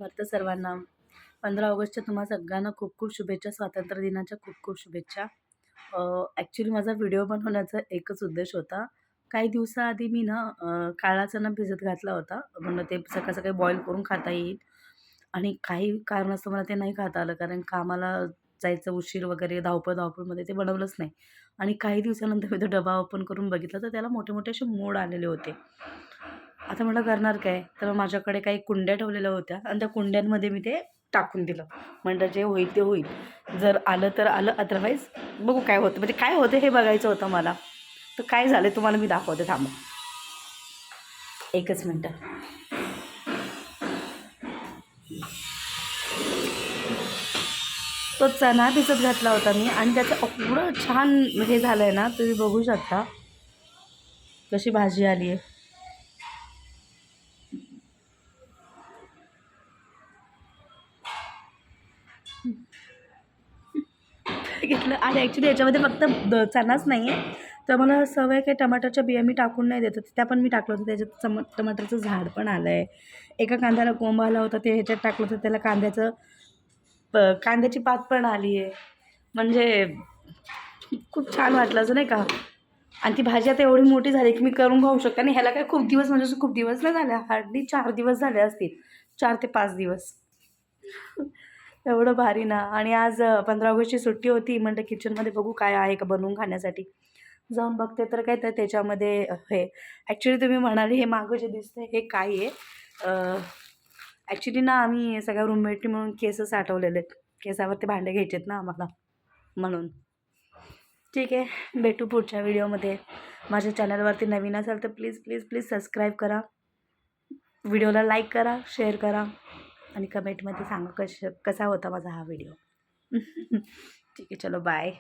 वाटतं सर्वांना 15 ऑगस्टच्या तुम्हा सगळ्यांना खूप खूप शुभेच्छा. स्वातंत्र्य दिनाच्या खूप खूप शुभेच्छा. ॲक्च्युली माझा व्हिडिओ बनवण्याचा एकच उद्देश होता. काही दिवसाआधी मी ना काळा चणा भिजत घातला होता. म्हणलं ते सकाळ-सकाळी बॉईल करून खाता येईल आणि काही कारणास्तव मला ते नाही खाता आलं, कारण कामाला जायचं उशीर वगैरे धावपळ-धावपळमध्ये ते बनवलंच नाही. आणि काही दिवसानंतर मी तो डबा ओपन करून बघितला, तर त्याला मोठे-मोठे असे मोड आलेले होते. आता म्हटलं करणार काय? तर माझ्याकडे काही कुंड्या ठेवलेल्या होत्या आणि त्या कुंड्यांमध्ये मी ते टाकून दिलं. म्हटलं जे होईल ते होईल. जर आलं तर आलं, अदरवाईज बघू काय होतं. म्हणजे काय होतं हे बघायचं होतं मला. तर काय झालं तुम्हाला मी दाखवते, थांबा. एकच मिनटं. तो चणा भिजत घातला होता मी आणि त्याचं एवढं छान हे झालं आहे ना, तुम्ही बघू शकता कशी भाजी आली आहे. घेतलं आणि ॲक्च्युली याच्यामध्ये फक्त चणाच नाही आहे, तर मला सवय काही टमाटरच्या बिया मी टाकून नाही देत. त्या पण मी टाकलं होतं. त्याच्यात टमाटरचं झाड पण आलं आहे. एका कांद्याला कोंब आला होता, ते ह्याच्यात टाकलं होतं. त्याला कांद्याची पात पण आली आहे. म्हणजे खूप छान वाटलं असं नाही का. आणि ती भाजी आता एवढी मोठी झाली की मी करून खाऊ शकते. आणि ह्याला काय खूप दिवस, म्हणजे असं खूप दिवस नाही झाले, हार्डली 4 दिवस झाले असतील, 4 ते 5 दिवस. एवढं भारी ना. आणि आज 15 ऑगस्टची सुट्टी होती. म्हटलं किचनमध्ये बघू काय आहे का बनवून खाण्यासाठी. जाऊन बघते तर काय, तर त्याच्यामध्ये हे ॲक्च्युली तुम्ही म्हणाले हे मागं जे दिसतंय हे काय आहे. ॲक्च्युली ना आम्ही सगळ्या रूममेटनी म्हणून केस साठवलेले आहेत. केसावरती भांडे घ्यायचे आहेत ना आम्हाला, म्हणून. ठीक आहे, भेटू पुढच्या व्हिडिओमध्ये. माझ्या चॅनलवरती नवीन असाल तर प्लीज प्लीज प्लीज सबस्क्राईब करा. व्हिडिओला लाईक करा, शेअर करा आणि कमेंटमध्ये सांगा कसा होता माझा हा व्हिडिओ. ठीक आहे, चलो बाय.